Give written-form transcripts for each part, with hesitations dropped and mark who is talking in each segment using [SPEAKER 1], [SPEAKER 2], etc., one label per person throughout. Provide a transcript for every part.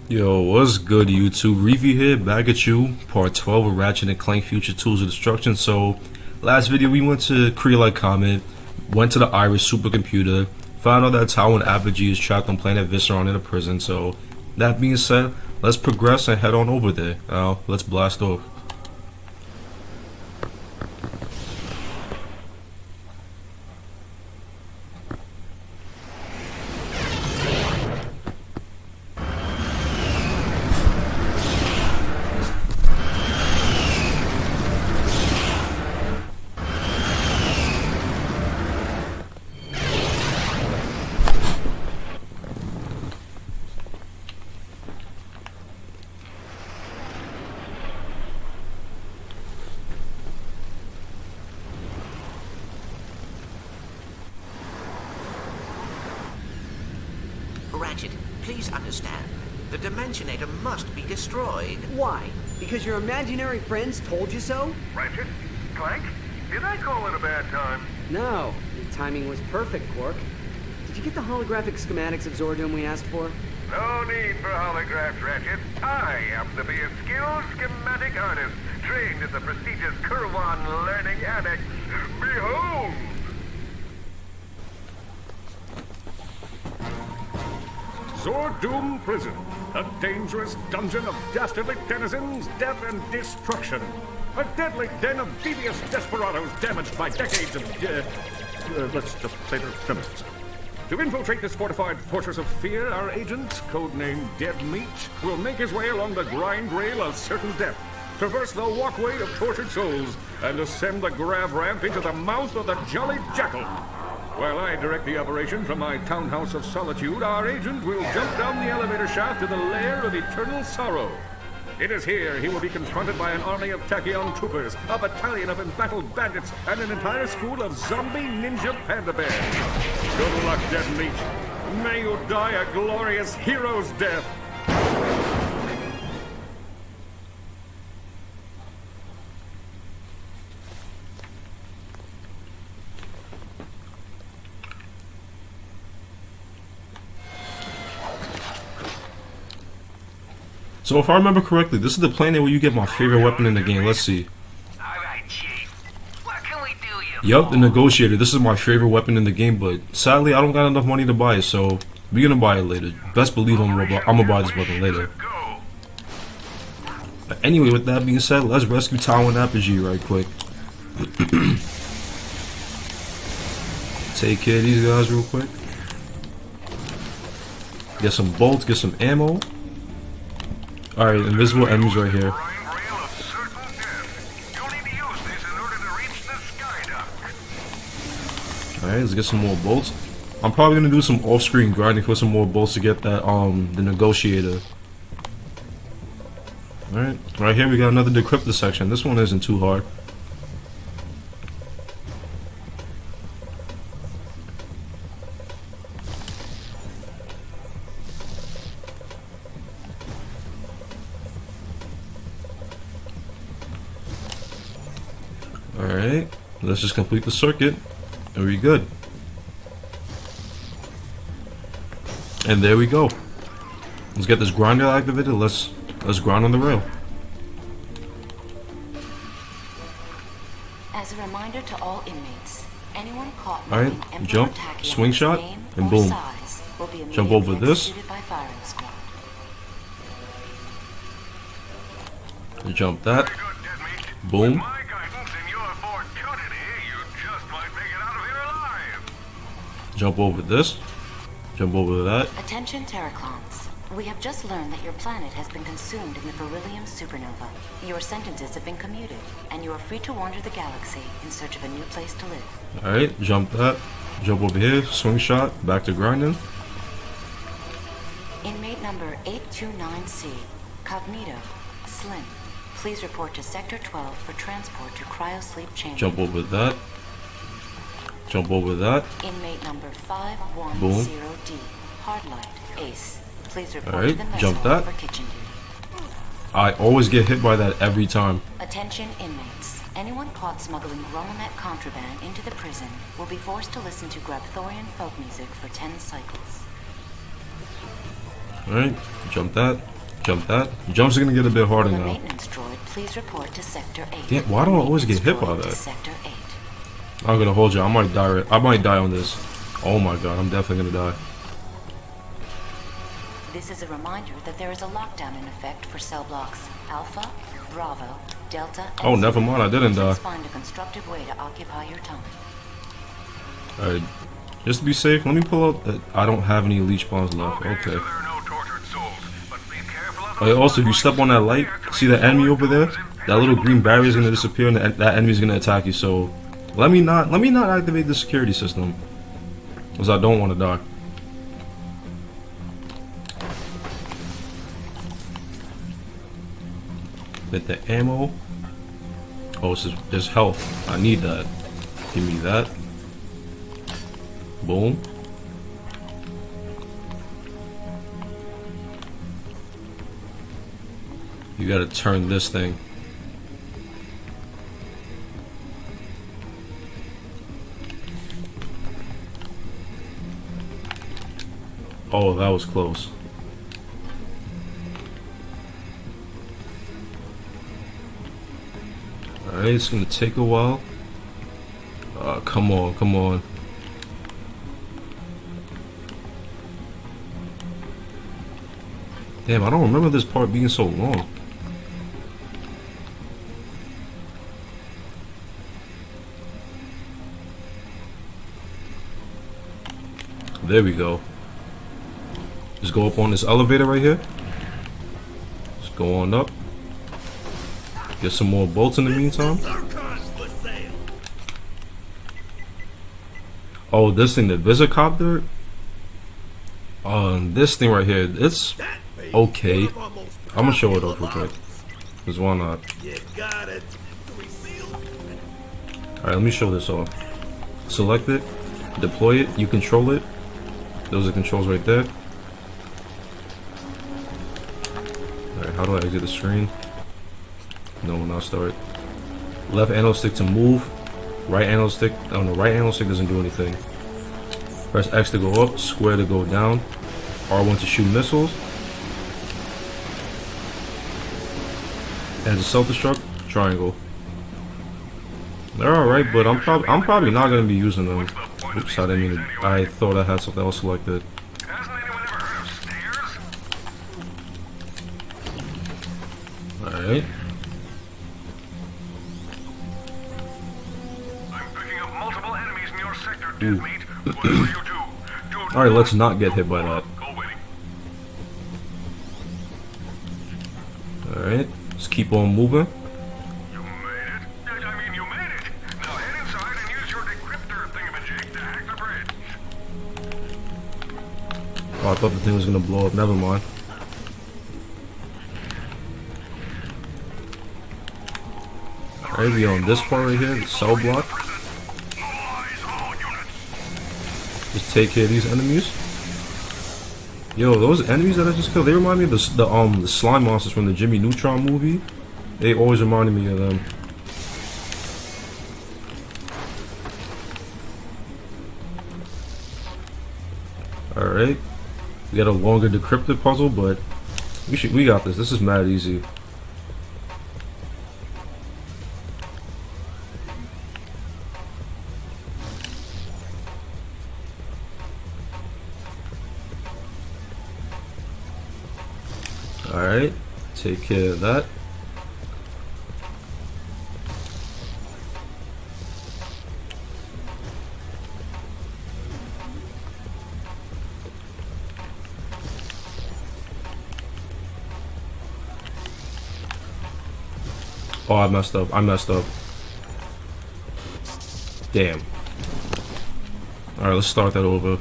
[SPEAKER 1] Yo, what's good, YouTube? Review here, back at you. Part 12 of Ratchet and Clank Future Tools of Destruction. So, last video we went to Kree-like Comet, went to the Iris supercomputer, found out that Tau and Apogee is trapped on planet Visceron in a prison. So, that being said, let's progress and head on over there. Now, let's blast off.
[SPEAKER 2] Ratchet, please understand. The Dimensionator must be destroyed.
[SPEAKER 3] Why? Because your imaginary friends told you so?
[SPEAKER 4] Ratchet? Clank? Did I call it a bad time?
[SPEAKER 3] No. Your timing was perfect, Quark. Did you get the holographic schematics of Zordum we asked for?
[SPEAKER 4] No need for holographs, Ratchet. I happen to be a skilled schematic artist, trained at the prestigious Kurwan Learning Annex. Behold! Zordum Prison, a dangerous dungeon of dastardly denizens, death and destruction. A deadly den of devious desperados damaged by decades of, let's just say they're criminals. To infiltrate this fortified fortress of fear, our agent, codenamed Dead Meat, will make his way along the grind rail of certain death, traverse the walkway of tortured souls, and ascend the grav ramp into the mouth of the Jolly Jackal. While I direct the operation from my townhouse of solitude, our agent will jump down the elevator shaft to the lair of eternal sorrow. It is here he will be confronted by an army of Tachyon troopers, a battalion of embattled bandits, and an entire school of zombie ninja panda bears. Good luck, Dead Meat. May you die a glorious hero's death.
[SPEAKER 1] So if I remember correctly, this is the planet where you get my favorite weapon in the game. Let's see.
[SPEAKER 4] Alright, Chief. What can we do you
[SPEAKER 1] Yup, the Negotiator. This is my favorite weapon in the game, but sadly I don't got enough money to buy it, so we're gonna buy it later. Best believe I'm gonna buy this weapon later. But anyway, with that being said, let's rescue Tau and Apogee right quick. Take care of these guys real quick. Get some bolts, get some ammo. Alright, invisible enemies right here. Alright, let's get some more bolts. I'm probably gonna do some off-screen grinding for some more bolts to get that the Negotiator. Alright, right here we got another decryptor section. This one isn't too hard. Alright, let's just complete the circuit and we're good. And there we go. Let's get this grinder activated. Let's grind on the rail.
[SPEAKER 5] As a reminder to all inmates, anyone caught
[SPEAKER 1] Alright,
[SPEAKER 5] moving
[SPEAKER 1] jump,
[SPEAKER 5] Emperor
[SPEAKER 1] swing
[SPEAKER 5] Tachyon's
[SPEAKER 1] shot,
[SPEAKER 5] name
[SPEAKER 1] and
[SPEAKER 5] or
[SPEAKER 1] boom.
[SPEAKER 5] size will be
[SPEAKER 1] Jump over
[SPEAKER 5] immediately
[SPEAKER 1] this.
[SPEAKER 5] executed by firing squad.
[SPEAKER 1] Jump that. Boom.
[SPEAKER 4] My guidance and your fortuity, you just might make it out of here alive.
[SPEAKER 1] Jump over this. Jump over that.
[SPEAKER 5] Attention Terraclons. We have just learned that your planet has been consumed in the beryllium supernova. Your sentences have been commuted, and you are free to wander the galaxy in search of a new place to live.
[SPEAKER 1] Alright, jump that. Jump over here. Swing shot. Back to grinding.
[SPEAKER 5] Inmate number 829C, Cognito, Slim. Please report to Sector 12 for transport to cryosleep chamber.
[SPEAKER 1] Jump over that. Jump over that.
[SPEAKER 5] Inmate number 510D, Hardlight, Ace. Please report
[SPEAKER 1] Alright,
[SPEAKER 5] to the mess
[SPEAKER 1] jump
[SPEAKER 5] hall
[SPEAKER 1] that.
[SPEAKER 5] for kitchen duty.
[SPEAKER 1] I always get hit by that every time.
[SPEAKER 5] Attention inmates. Anyone caught smuggling Romamet contraband into the prison will be forced to listen to Grabthorian folk music for 10 cycles.
[SPEAKER 1] Alright, jump that. Jump that. Jumps are gonna get a bit harder
[SPEAKER 5] The
[SPEAKER 1] now.
[SPEAKER 5] maintenance droid, please report to Sector 8.
[SPEAKER 1] Damn, why do I always get hit by
[SPEAKER 5] Droid to
[SPEAKER 1] that?
[SPEAKER 5] Sector 8.
[SPEAKER 1] I'm gonna hold you. I might die. I might die on this. Oh my god, I'm definitely gonna die.
[SPEAKER 5] This is a reminder that there is a lockdown in effect for cell blocks Alpha, Bravo, Delta, and
[SPEAKER 1] Oh, never mind. I didn't die.
[SPEAKER 5] Please find a constructive way to occupy your time.
[SPEAKER 1] Alright. Just to be safe, let me pull out. I don't have any leech bombs left. Okay. Oh, also, if you step on that light, see that enemy over there? That little green barrier is gonna disappear, and that enemy is gonna attack you. So, let me not activate the security system, because I don't want to die. Get the ammo. Oh, there's health. I need that. Give me that. Boom. You gotta turn this thing. Oh, that was close. Alright, it's gonna take a while. Come on, come on. Damn, I don't remember this part being so long. There we go. Just go up on this elevator right here. Just go on up. Get some more bolts in the meantime. Oh, this thing, the Visicopter? This thing right here, it's okay. I'm gonna show it off real quick. Cause why not? Alright, let me show this off. Select it, deploy it, you control it. Those are controls right there. Alright, how do I exit the screen? No, when I start. Left analog stick to move. Right analog stick. Oh no, right analog stick doesn't do anything. Press X to go up, square to go down, R1 to shoot missiles. And to self-destruct, triangle. They're alright, but I'm probably not gonna be using them. Oops, I didn't mean to. I thought I had something else selected. Alright. Alright, let's not get hit by that. Alright, let's keep on moving.
[SPEAKER 4] You made it. I mean, you made it. Now head inside and use your decryptor thingamajig to hack the bridge.
[SPEAKER 1] Oh, I thought the thing was gonna blow up. Never mind. Alright, we on this part right here, the cell block. Just take care of these enemies. Yo, those enemies that I just killed, they remind me of the slime monsters from the Jimmy Neutron movie. They always reminded me of them. Alright. We got a longer decrypted puzzle, but we got this. This is mad easy. Alright, take care of that. Oh, I messed up. Damn. Alright, let's start that over.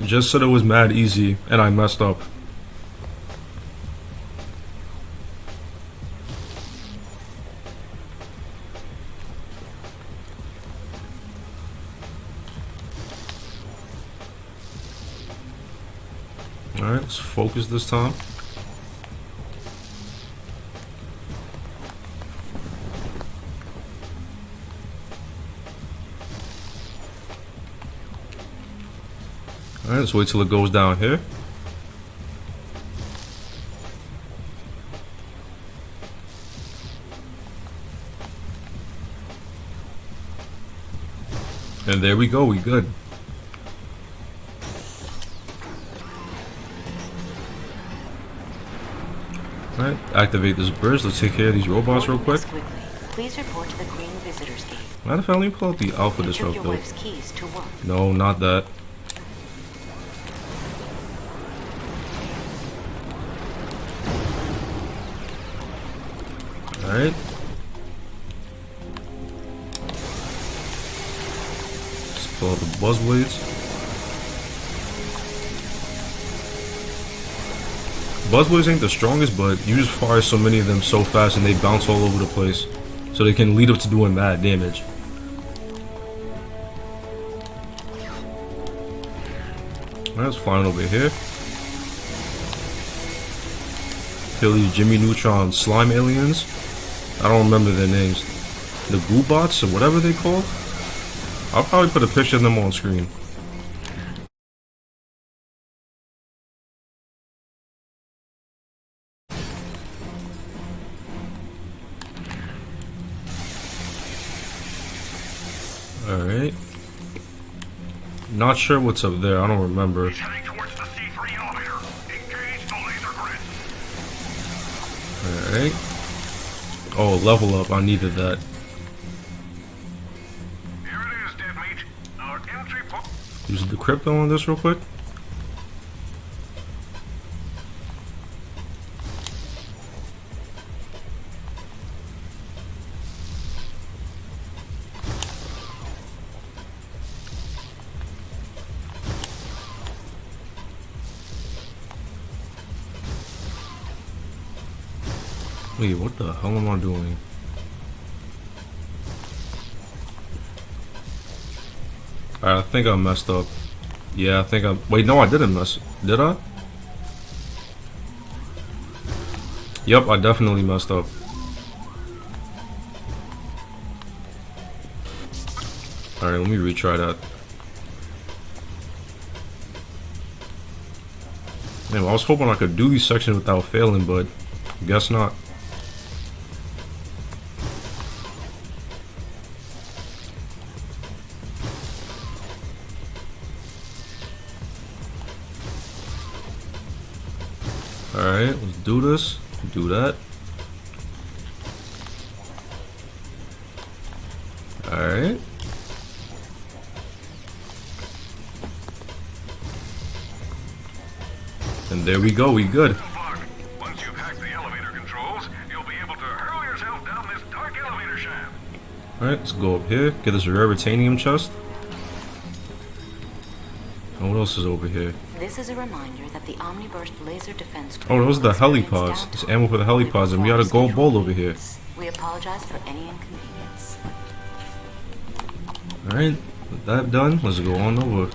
[SPEAKER 1] Just said it was mad easy, and I messed up. Alright, let's focus this time. Alright, let's wait till it goes down here. And there we go, we good. Alright, activate this bridge. Let's take care of these robots real quick.
[SPEAKER 5] Please report to the Green Visitors Gate.
[SPEAKER 1] Matter of fact, let me pull out the Alpha
[SPEAKER 5] You took your
[SPEAKER 1] Disruptor.
[SPEAKER 5] wife's keys to work.
[SPEAKER 1] No, not that. Alright. Let's pull out the buzz blades. Buzz blades ain't the strongest, but you just fire so many of them so fast and they bounce all over the place. So they can lead up to doing mad damage. Alright, let's fly on over here. Kill these Jimmy Neutron slime aliens. I don't remember their names. The Goobots or whatever they call. I'll probably put a picture of them on screen. Alright. Not sure what's up there, I don't remember.
[SPEAKER 4] He's heading towards the C3 elevator. Engage the laser grid.
[SPEAKER 1] Alright. Oh, level up, I needed that.
[SPEAKER 4] Here it is, dead meat. Our entry point.
[SPEAKER 1] Use the crypto on this real quick. Wait, what the hell am I doing? Alright, I think I messed up. Yeah, I think I... Wait, no, I didn't mess... Did I? Yep, I definitely messed up. Alright, let me retry that. Man, I was hoping I could do these sections without failing, but guess not. Alright, let's do this. Do that. Alright. And there we go, we good.
[SPEAKER 4] Once you've hacked the elevator controls, you'll be able to hurl yourself down this dark elevator shaft.
[SPEAKER 1] Alright, let's go up here. Get this rare titanium chest. And what else is over here?
[SPEAKER 5] This is a reminder that the Omniburst laser defense.
[SPEAKER 1] Oh, those are the
[SPEAKER 5] experience
[SPEAKER 1] helipods. It's
[SPEAKER 5] downtime
[SPEAKER 1] ammo for the helipods, and we got a gold ball over here.
[SPEAKER 5] We apologize for any inconvenience.
[SPEAKER 1] Alright, with that done, let's go on over.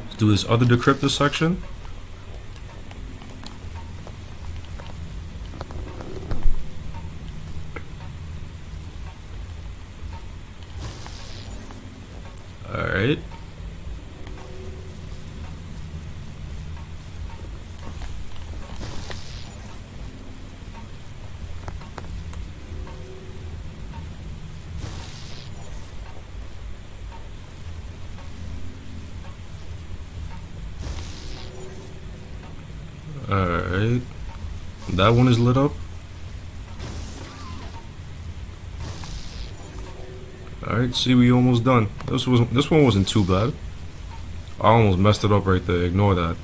[SPEAKER 1] Let's do this other decryptor section. Alright. Alright. That one is lit up. Alright, see, we almost done. This one wasn't too bad. I almost messed it up right there. Ignore that.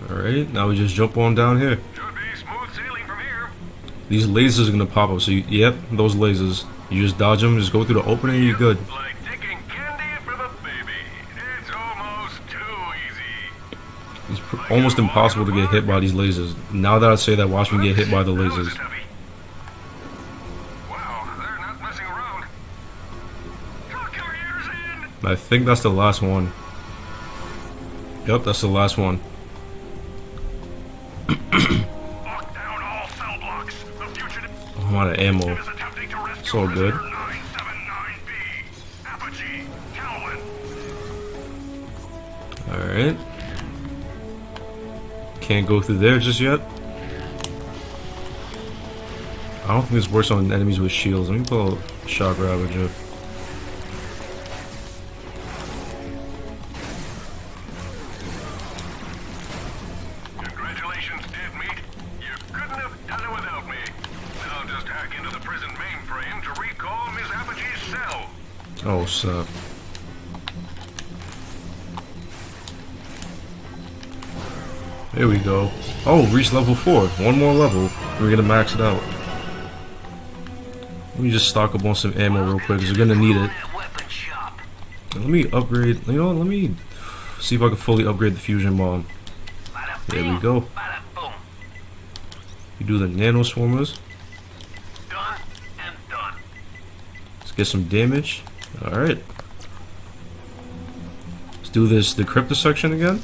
[SPEAKER 1] Alright, now we just jump on down here.
[SPEAKER 4] Should be smooth sailing from here.
[SPEAKER 1] These lasers are gonna pop up, so yep, those lasers. You just dodge them, just go through the opening, and you're good.
[SPEAKER 4] Like taking candy from a baby. It's almost too easy.
[SPEAKER 1] It's almost impossible to get hit by these lasers. Now that I say that, watch me get hit by the
[SPEAKER 4] That was
[SPEAKER 1] lasers.
[SPEAKER 4] heavy. Wow, they're not messing around. Tuck your ears in.
[SPEAKER 1] I think that's the last one. Yep, that's the last one.
[SPEAKER 4] Lock down all cell blocks. The fugitive
[SPEAKER 1] I'm out of ammo.
[SPEAKER 4] is attempting
[SPEAKER 1] It's all good. Alright. Can't go through there just yet. I don't think this works on enemies with shields. Let me pull a shock ravager.
[SPEAKER 6] Congratulations, dead meat. You couldn't have done it without me. Now just hack into the prison mainframe to recall Miss Apogee's cell.
[SPEAKER 1] Oh, snap. There we go. Oh, reach level 4. One more level. We're gonna max it out. Let me just stock up on some ammo real quick, because we're gonna need it. Let me upgrade. You know what? Let me see if I can fully upgrade the fusion bomb. There we go. You do the nano swarmers.
[SPEAKER 6] Done and done.
[SPEAKER 1] Let's get some damage. Alright. Let's do this decryptor section again.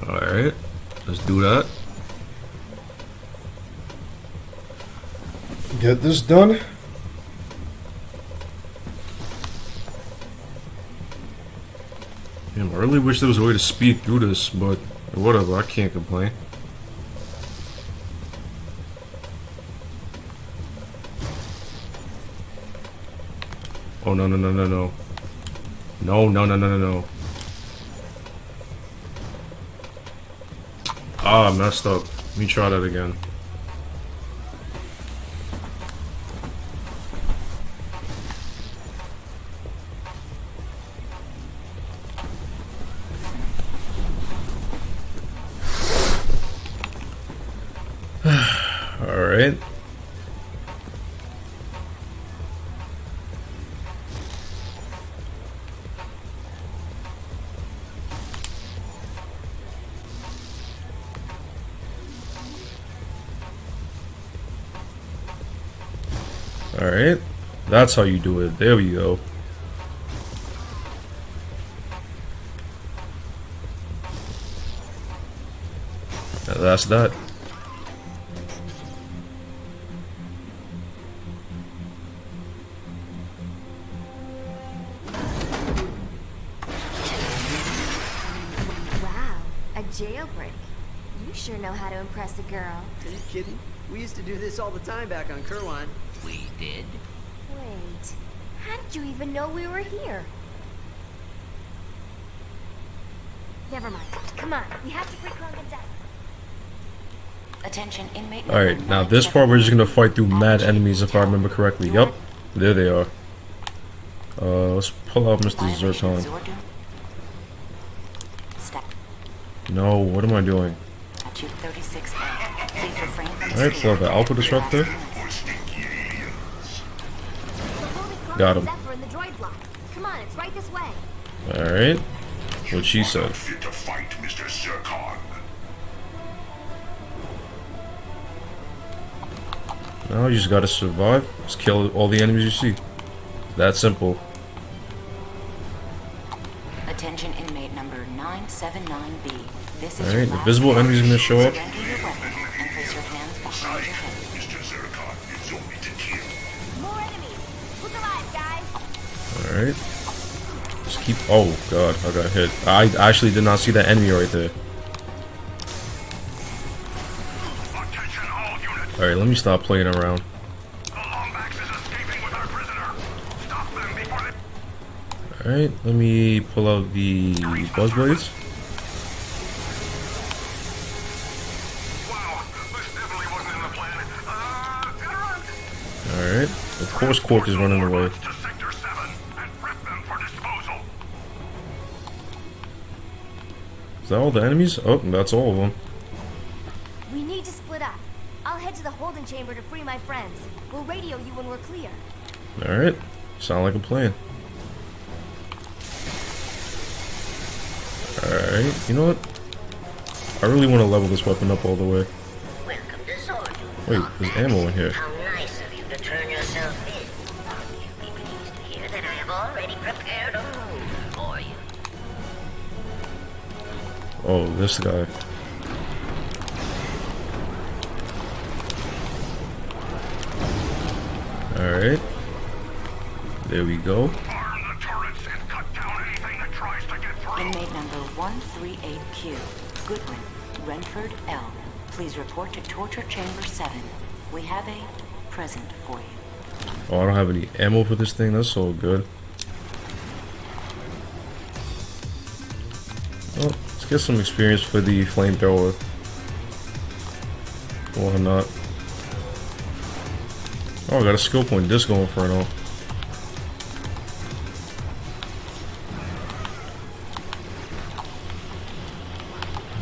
[SPEAKER 1] Alright, let's do that. Get this done. Damn, I really wish there was a way to speed through this, but whatever, I can't complain. Oh, no, no, no, no, no. No, no, no, no, no, no. Ah, I messed up. Let me try that again. Alright. Alright, that's how you do it. There we go. Now that's that.
[SPEAKER 7] Wow, a jailbreak. You sure know how to impress a girl.
[SPEAKER 3] Are you kidding? We used to do this all the time back on Kerwan.
[SPEAKER 2] We did?
[SPEAKER 7] Wait, how did you even know we were here? Never mind. Come on, we have to free Gonzaga.
[SPEAKER 5] Attention, inmate.
[SPEAKER 1] Alright, now this part we're just gonna fight through mad enemies if I remember correctly. Yup, there they are. Let's pull out Mr. Zircon. No, what am I doing? Alright, pull out the Alpha Disruptor. Got him.
[SPEAKER 7] Come on, it's right this way.
[SPEAKER 1] Alright. What she said.
[SPEAKER 6] Fit to fight, Mr. Zircon.
[SPEAKER 1] No, you just gotta survive. Just kill all the enemies you see. That simple.
[SPEAKER 5] Attention, inmate number 979B. This is
[SPEAKER 1] Alright, the visible enemies are gonna show up.
[SPEAKER 5] Surrender your weapon and place your hands behind your head.
[SPEAKER 6] Mr. Zircon is only to kill.
[SPEAKER 7] More enemies. Look alive, guys.
[SPEAKER 1] Alright. Just keep. Oh god, I got hit. I actually did not see that enemy right there.
[SPEAKER 6] Attention all units.
[SPEAKER 1] Alright, let me stop playing around.
[SPEAKER 6] The Lombax is escaping with our prisoner. Stop them before they...
[SPEAKER 1] Alright, let me pull out the buzz blades.
[SPEAKER 6] Wow, this definitely wasn't in the plan.
[SPEAKER 1] Alright. Of course Quark is running away.
[SPEAKER 6] To Sector 7 and prep them for disposal.
[SPEAKER 1] Is that all the enemies? Oh, that's all of them.
[SPEAKER 7] We need to split up. I'll head to the holding chamber to free my friends. We'll radio you when we're clear.
[SPEAKER 1] Alright. Sound like a plan. Alright, you know what? I really want to level this weapon up all the way.
[SPEAKER 8] Welcome to Zordu.
[SPEAKER 1] Wait, there's ammo in here.
[SPEAKER 8] How nice of you to turn yourself in. You'll be pleased to hear that I I've already prepared a room for you.
[SPEAKER 1] Oh, this guy. Alright. There we go.
[SPEAKER 6] Arm the turrets and cut down anything that tries to get through.
[SPEAKER 5] Inmate number 138Q, Goodwin, Renford L. Please report to Torture Chamber 7. We have a present for you.
[SPEAKER 1] Oh, I don't have any ammo for this thing. That's so good. Well, let's get some experience for the flamethrower. Why not? Oh, I got a skill point. Disco Inferno.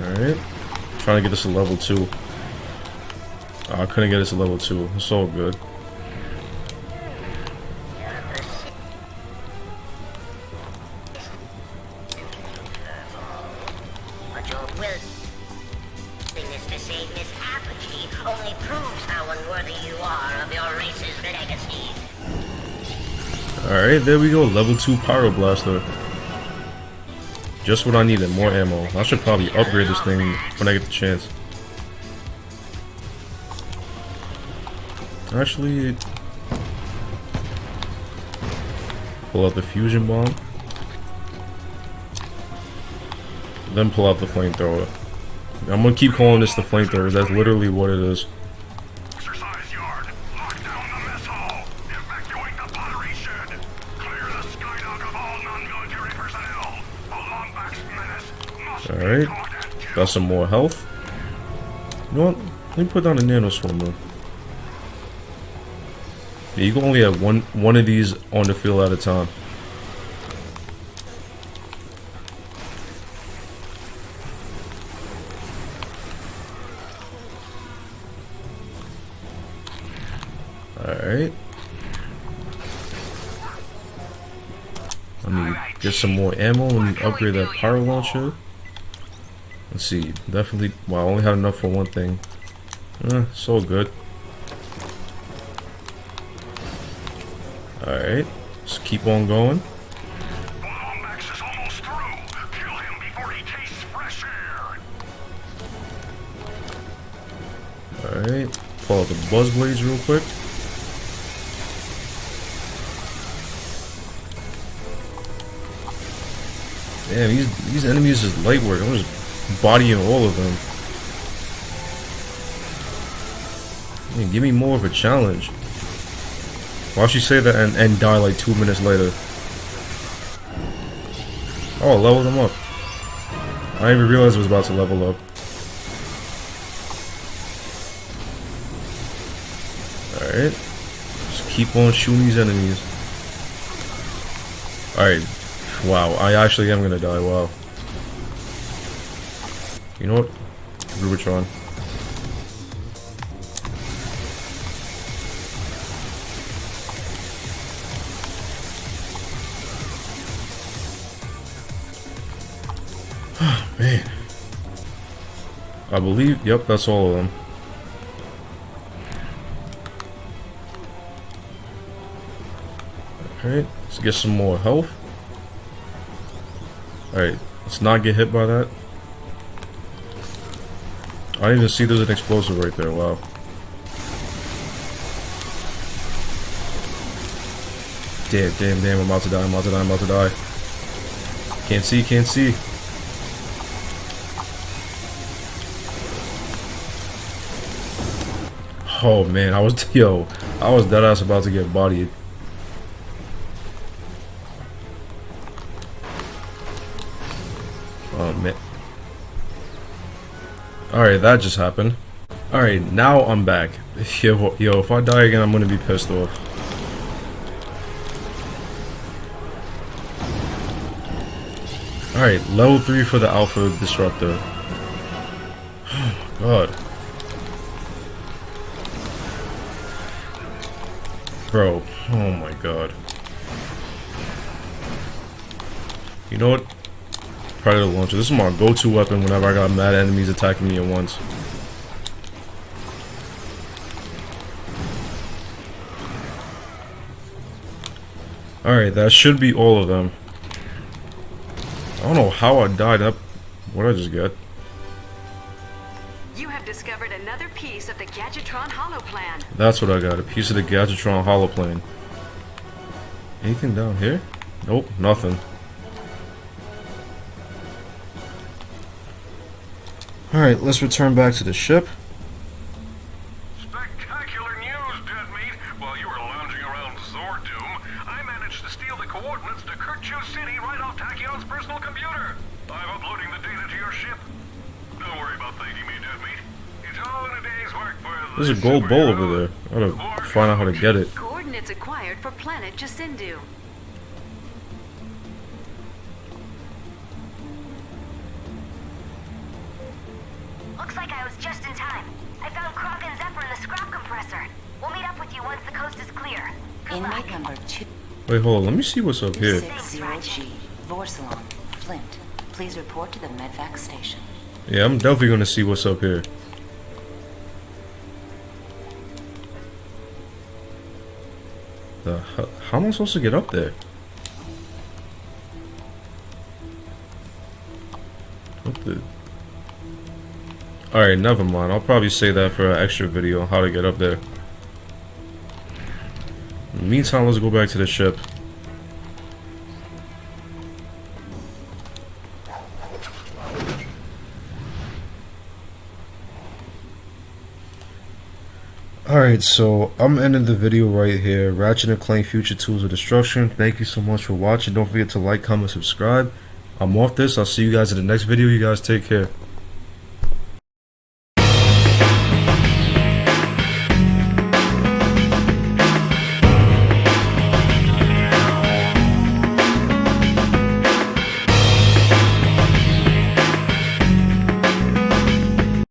[SPEAKER 1] Alright. Trying to get this to level 2. Oh, I couldn't get this to level 2. It's so good.
[SPEAKER 8] But your willingness to save Miss Apogee only proves how unworthy you are of your race's legacy.
[SPEAKER 1] Alright, there we go. Level 2 Pyro Blaster. Just what I needed. More ammo. I should probably upgrade this thing when I get the chance. Actually, pull out the fusion bomb. Then pull out the flamethrower. I'm gonna keep calling this the flamethrower. That's literally what it is.
[SPEAKER 6] Exercise yard. Lock down the mess hall. Evacuate the pottery shed. Clear the skydock of all non-military personnel. The Lombax menace must be
[SPEAKER 1] Alright.
[SPEAKER 6] caught and killed.
[SPEAKER 1] Got some more health. You know what? Let me put down a nano swimmer. Yeah, you can only have one of these on the field at a time. Alright. Let me get some more ammo. Let me upgrade that pyro launcher. Let's see. Definitely. Wow, I only had enough for one thing. So good. Alright. Let's keep on going.
[SPEAKER 6] The Lombax is almost through. Kill him before he tastes fresh air.
[SPEAKER 1] Alright. Pull out the buzz blades real quick. Damn, these enemies is light work. I'm just bodying all of them. Man, give me more of a challenge. Why should you say that and die like 2 minutes later? Oh, level them up. I didn't even realize it was about to level up. Alright. Just keep on shooting these enemies. Alright. Wow, I actually am gonna die, wow. You know what? Rubitron. Man. I believe, yep, that's all of them. Alright, let's get some more health. Alright, let's not get hit by that. I didn't even see there's an explosive right there, wow. Damn, I'm about to die. Can't see. Oh man, I was dead ass about to get bodied. Oh man. Alright, that just happened. Alright, now I'm back. Yo, if I die again, I'm gonna be pissed off. Alright, level 3 for the Alpha Disruptor. Oh my god. Bro, oh my god. You know what? Predator Launcher. This is my go-to weapon whenever I got mad enemies attacking me at once. Alright, that should be all of them. I don't know how I died up. What did I just get?
[SPEAKER 9] You have discovered another piece of the Gadgetron holoplan.
[SPEAKER 1] That's what I got. A piece of the Gadgetron holoplane. Anything down here? Nope, nothing. Alright, let's return back to the ship.
[SPEAKER 6] Spectacular news, dead meat. While you were lounging around Zordoom, I managed to steal the coordinates to Kirchu City right off Tachyon's personal computer. I'm uploading the data to your ship. Don't worry about thanking me, dead meat. It's all in a day's work for the
[SPEAKER 1] There's a gold bowl over there. I gotta find out how to get it.
[SPEAKER 9] Coordinates acquired for planet Jacindu.
[SPEAKER 7] Looks like I was just in time. I found Croc and Zephyr in the scrap compressor. We'll meet up with you once the coast is clear. Good luck.
[SPEAKER 5] Inmate number 2.
[SPEAKER 1] Wait, hold on. Let me see what's up here.
[SPEAKER 5] 60G, Vorsalon, Flint. Please report to the medvac station.
[SPEAKER 1] Yeah, I'm definitely gonna see what's up here. How am I supposed to get up there? What the? Alright, never mind. I'll probably say that for an extra video on how to get up there. In the meantime, let's go back to the ship. Alright, so I'm ending the video right here. Ratchet and Clank Future Tools of Destruction. Thank you so much for watching. Don't forget to like, comment, subscribe. I'm off this. I'll see you guys in the next video. You guys take care.